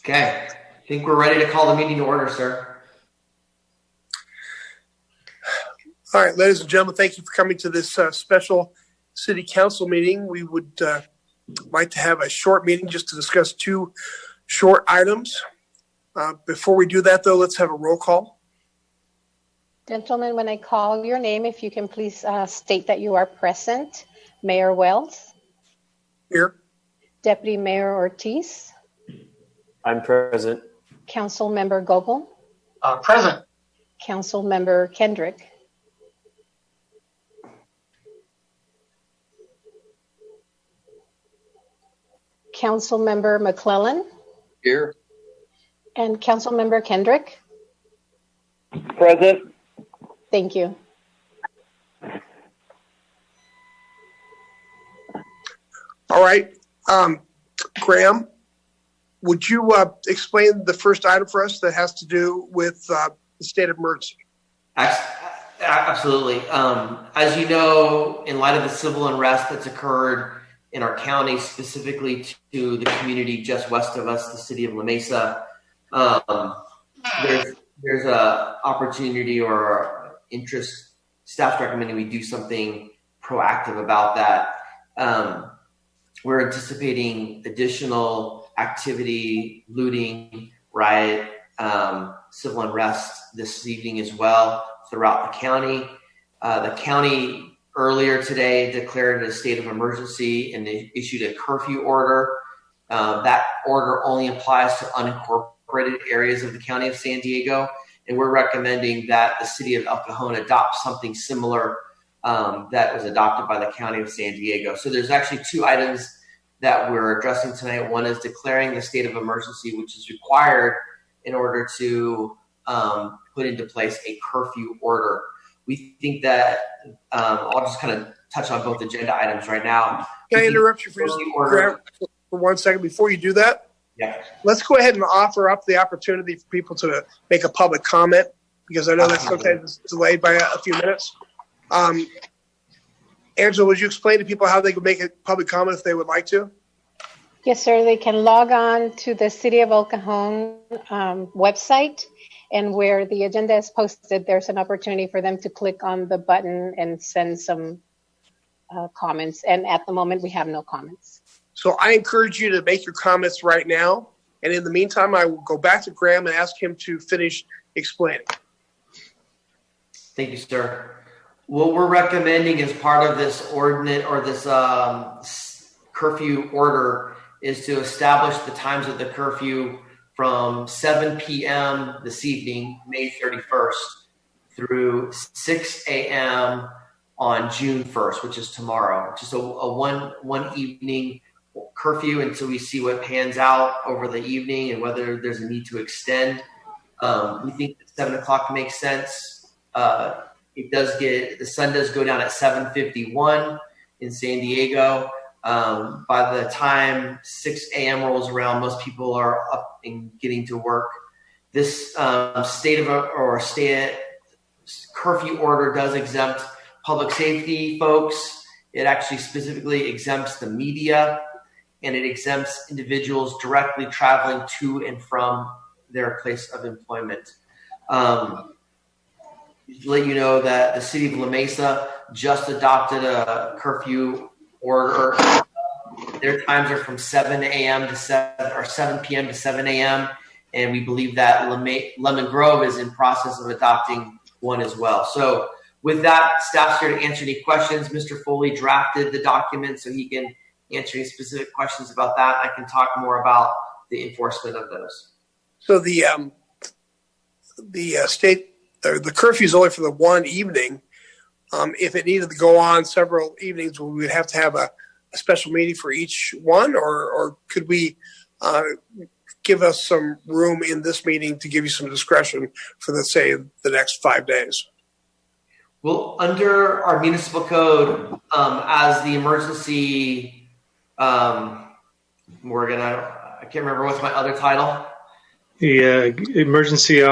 Okay, I think we're ready to call the meeting to order, sir. All right, ladies and gentlemen, thank you for coming to this special city council meeting. We would like to have a short meeting just to discuss two short items. Before we do that, though, let's have a roll call. Gentlemen, when I call your name, if you can please state that you are present. Mayor Wells. Here. Deputy Mayor Ortiz. I'm present. Council Member Gogol. Present. Council Member Kendrick. Council Member McClellan. Here. And Council Member Kendrick. Present. Thank you. All right. Graham, would you explain the first item for us that has to do with the state of emergency? Absolutely. As you know, in light of the civil unrest that's occurred in our county, specifically to the community just west of us, the city of La Mesa, there's a opportunity or interest. Staff's recommending we do something proactive about that. We're anticipating additional activity, looting, riot, civil unrest this evening as well throughout the county. The county earlier today declared a state of emergency and they issued a curfew order. That order only applies to unincorporated areas of the county of San Diego. And we're recommending that the city of El Cajon adopt something similar that was adopted by the county of San Diego. So there's actually two items that we're addressing tonight. One is declaring the state of emergency, which is required in order to put into place a curfew order. We think that I'll just kind of touch on both agenda items right now. Can I interrupt you for 1 second before you do that? Yeah. Let's go ahead and offer up the opportunity for people to make a public comment, because I know that sometimes it's delayed by a few minutes. Angela, would you explain to people how they could make a public comment if they would like to? Yes, sir. They can log on to the City of El Cajon website, and where the agenda is posted, there's an opportunity for them to click on the button and send some comments. And at the moment, we have no comments. So I encourage you to make your comments right now. And in the meantime, I will go back to Graham and ask him to finish explaining. Thank you, sir. What we're recommending as part of this ordinance or this curfew order is to establish the times of the curfew from 7 p.m. this evening, May 31st, through 6 a.m. on June 1st, which is tomorrow. Just a one evening curfew until we see what pans out over the evening and whether there's a need to extend. We think that 7 o'clock makes sense. The sun does go down at 7:51 in San Diego. By the time 6 a.m. rolls around, most people are up and getting to work. This curfew order does exempt public safety folks. It actually specifically exempts the media, and it exempts individuals directly traveling to and from their place of employment. To let you know that the city of La Mesa just adopted a curfew order. Their times are from 7 a.m. to 7 p.m. to 7 a.m. And we believe that Lemon Grove is in process of adopting one as well. So with that, staff's here to answer any questions. Mr. Foley drafted the document so he can answer any specific questions about that. I can talk more about the enforcement of those. So the curfew is only for the one evening. If it needed to go on several evenings, we would have to have a special meeting for each one, or could we give us some room in this meeting to give you some discretion for, let's say, the next 5 days? Well, under our municipal code, as the emergency, I can't remember what's my other title. The emergency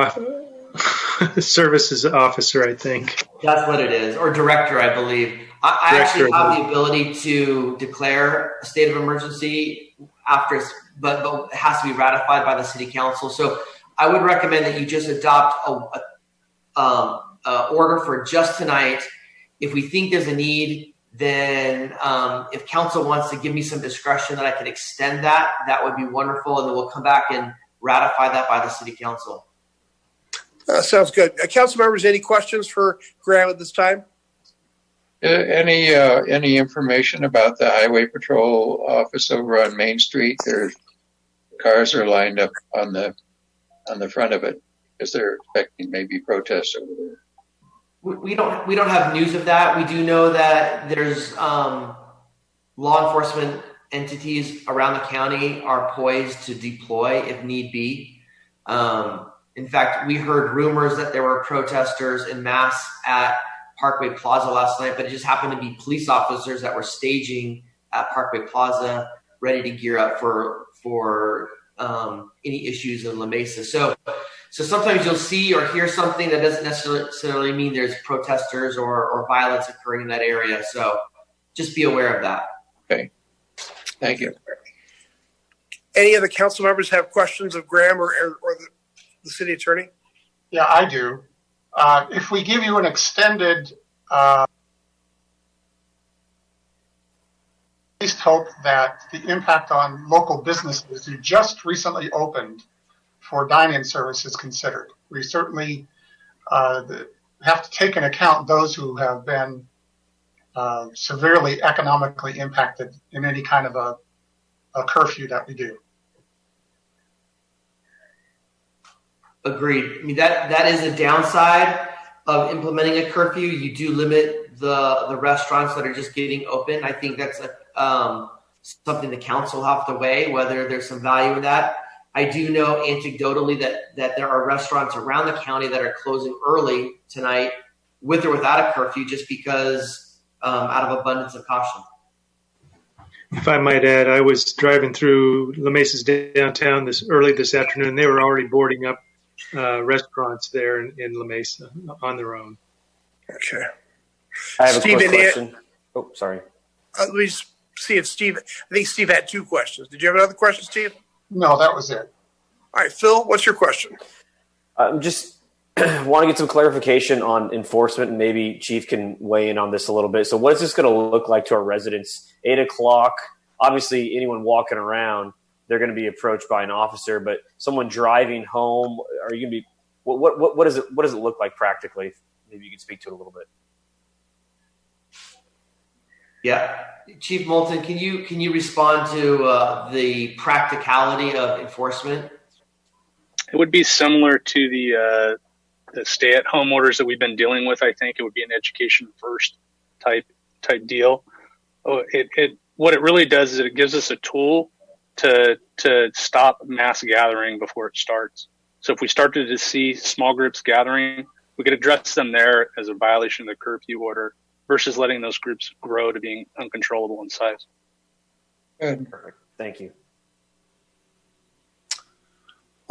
services officer, I think. That's what it is, or director, I believe. I actually have the ability to declare a state of emergency after, but it has to be ratified by the city council. So I would recommend that you just adopt a order for just tonight. If we think there's a need, then if council wants to give me some discretion that I can extend that, that would be wonderful. And then we'll come back and ratify that by the city council. Sounds good. Council members, any questions for Graham at this time? Any information about the highway patrol office over on Main Street? Their cars are lined up on the front of it because they're expecting maybe protests over there. We don't have news of that. We do know that there's law enforcement entities around the county are poised to deploy if need be. In fact, we heard rumors that there were protesters en masse at Parkway Plaza last night, but it just happened to be police officers that were staging at Parkway Plaza, ready to gear up for any issues in La Mesa. So sometimes you'll see or hear something that doesn't necessarily mean there's protesters or violence occurring in that area. So just be aware of that. Okay. Thank you. Any of the council members have questions of Graham or the city attorney? Yeah, I do. If we give you an extended, at least hope that the impact on local businesses who just recently opened for dine-in services considered. We certainly have to take into account those who have been severely economically impacted in any kind of a curfew that we do. Agreed. I mean, that is a downside of implementing a curfew. You do limit the restaurants that are just getting open. I think that's something the council have to weigh, whether there's some value in that. I do know anecdotally that there are restaurants around the county that are closing early tonight with or without a curfew just because out of abundance of caution. If I might add, I was driving through La Mesa's downtown early this afternoon. They were already boarding up restaurants there in La Mesa on their own. Okay. I have Steve, a quick question. Oh, sorry. Let me just see if Steve, I think Steve had two questions. Did you have another question, Steve? No, that was it. All right, Phil, what's your question? Just want to get some clarification on enforcement, and maybe Chief can weigh in on this a little bit. So what is this going to look like to our residents? 8 o'clock, obviously anyone walking around, they're going to be approached by an officer, but someone driving home, are you going to be, what does it look like practically? Maybe you could speak to it a little bit. Yeah. Chief Moulton, can you respond to the practicality of enforcement? It would be similar to the stay-at-home orders that we've been dealing with. I think it would be an education first type deal. What it really does is it gives us a tool to stop mass gathering before it starts. So if we started to see small groups gathering, we could address them there as a violation of the curfew order versus letting those groups grow to being uncontrollable in size. Good. Perfect. Thank you.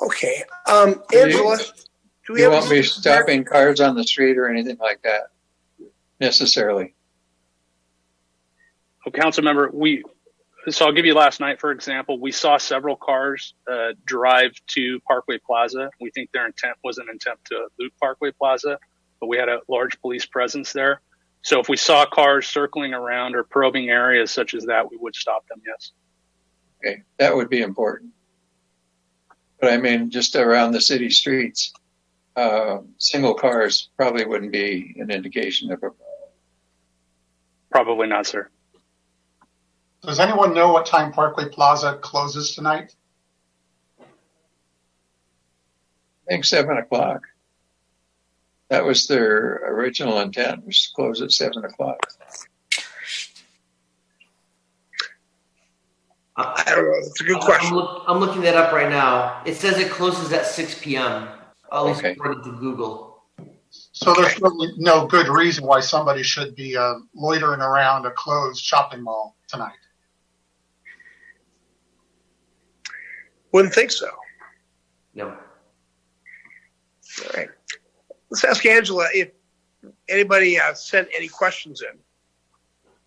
Okay. Angela, do we You have won't be stopping cars on the street or anything like that necessarily. Oh, council member, so I'll give you last night, for example, we saw several cars drive to Parkway Plaza. We think their intent was an attempt to loot Parkway Plaza, but we had a large police presence there. So if we saw cars circling around or probing areas such as that, we would stop them, yes. Okay, that would be important. But I mean, just around the city streets, single cars probably wouldn't be an indication of a problem. Probably not, sir. Does anyone know what time Parkway Plaza closes tonight? I think 7 o'clock. That was their original intent, was to close at 7 o'clock. I don't know. It's a good question. I'm looking that up right now. It says it closes at 6 p.m. At least according to Google. So there's really no good reason why somebody should be loitering around a closed shopping mall tonight. Wouldn't think so. No. All right. Let's ask Angela if anybody sent any questions in.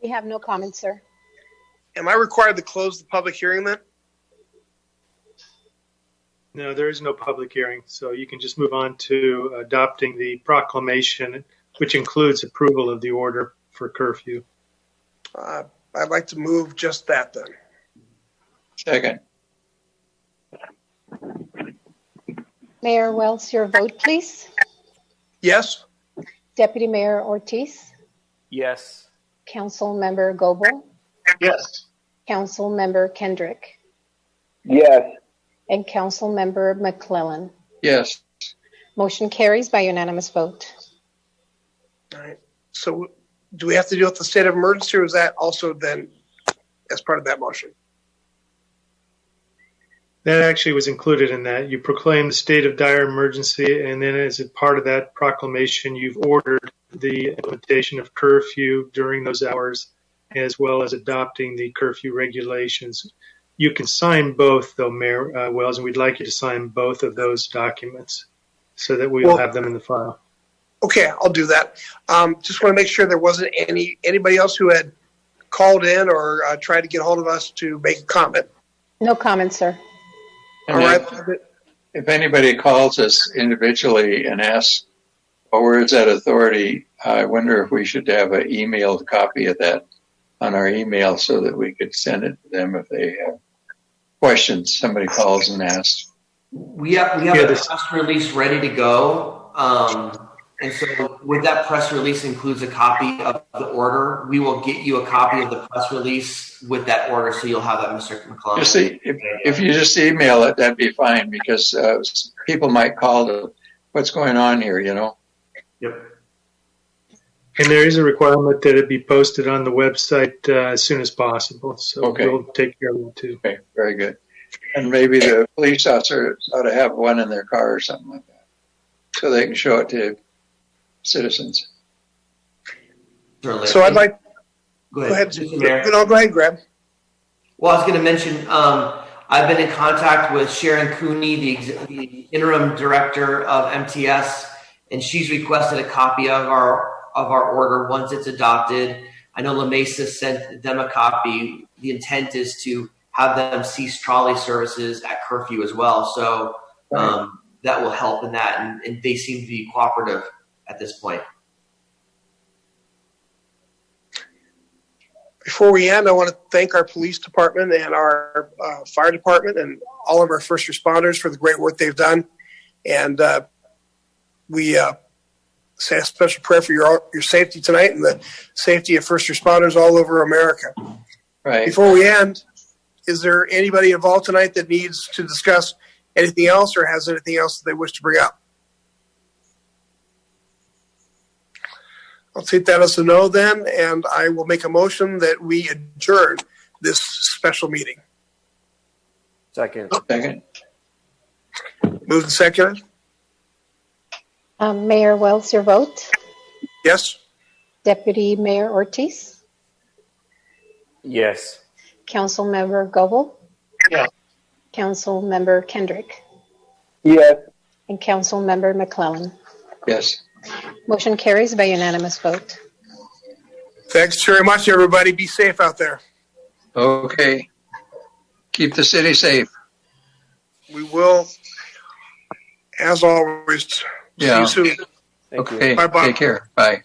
We have no comments, sir. Am I required to close the public hearing then? No, there is no public hearing, so you can just move on to adopting the proclamation, which includes approval of the order for curfew. I'd like to move just that then. Second. Mayor Wells, your vote, please. Yes? Deputy Mayor Ortiz, Yes. Council Member Goebel, Yes. Council Member Kendrick, Yes. and Council Member McClellan. Yes. Motion carries by unanimous vote. All right. So do we have to deal with the state of emergency, or is that also then as part of that motion? That actually was included in that. You proclaim the state of dire emergency, and then as a part of that proclamation, you've ordered the implementation of curfew during those hours, as well as adopting the curfew regulations. You can sign both, though, Mayor Wells, and we'd like you to sign both of those documents so that we'll have them in the file. Okay, I'll do that. Just want to make sure there wasn't anybody else who had called in or tried to get hold of us to make a comment. No comment, sir. All right. If anybody calls us individually and asks, "Oh, where is that authority?" I wonder if we should have an emailed copy of that on our email so that we could send it to them if they have questions. Somebody calls and asks. We have a press release ready to go. And so with that press release includes a copy of the order. We will get you a copy of the press release with that order, so you'll have that, Mr. McClellan. Just if you just email it, that'd be fine, because people might call to, what's going on here, you know? Yep. And there is a requirement that it be posted on the website as soon as possible. So we'll take care of that too. Okay, very good. And maybe the police officer ought to have one in their car or something like that, so they can show it to citizens. So I'd like. Go ahead. No, go ahead, Greg. Well, I was going to mention, I've been in contact with Sharon Cooney, the interim director of MTS, and she's requested a copy of our order once it's adopted. I know La Mesa sent them a copy. The intent is to have them cease trolley services at curfew as well. So that will help in that, and they seem to be cooperative at this point. Before we end, I want to thank our police department and our fire department and all of our first responders for the great work they've done. And we say a special prayer for your safety tonight and the safety of first responders all over America. Right. Before we end, is there anybody involved tonight that needs to discuss anything else or has anything else that they wish to bring up? I'll take that as a no then, and I will make a motion that we adjourn this special meeting. Second. Moved and seconded. Mayor Wells, your vote. Yes. Deputy Mayor Ortiz. Yes. Council Member Goebel. Yes. Council Member Kendrick. Yes. And Council Member McClellan. Yes. Motion carries by unanimous vote. Thanks very much, everybody. Be safe out there. Okay. Keep the city safe. We will, as always. Yeah. See you soon. Thank you. Okay. Bye-bye. Take care. Bye.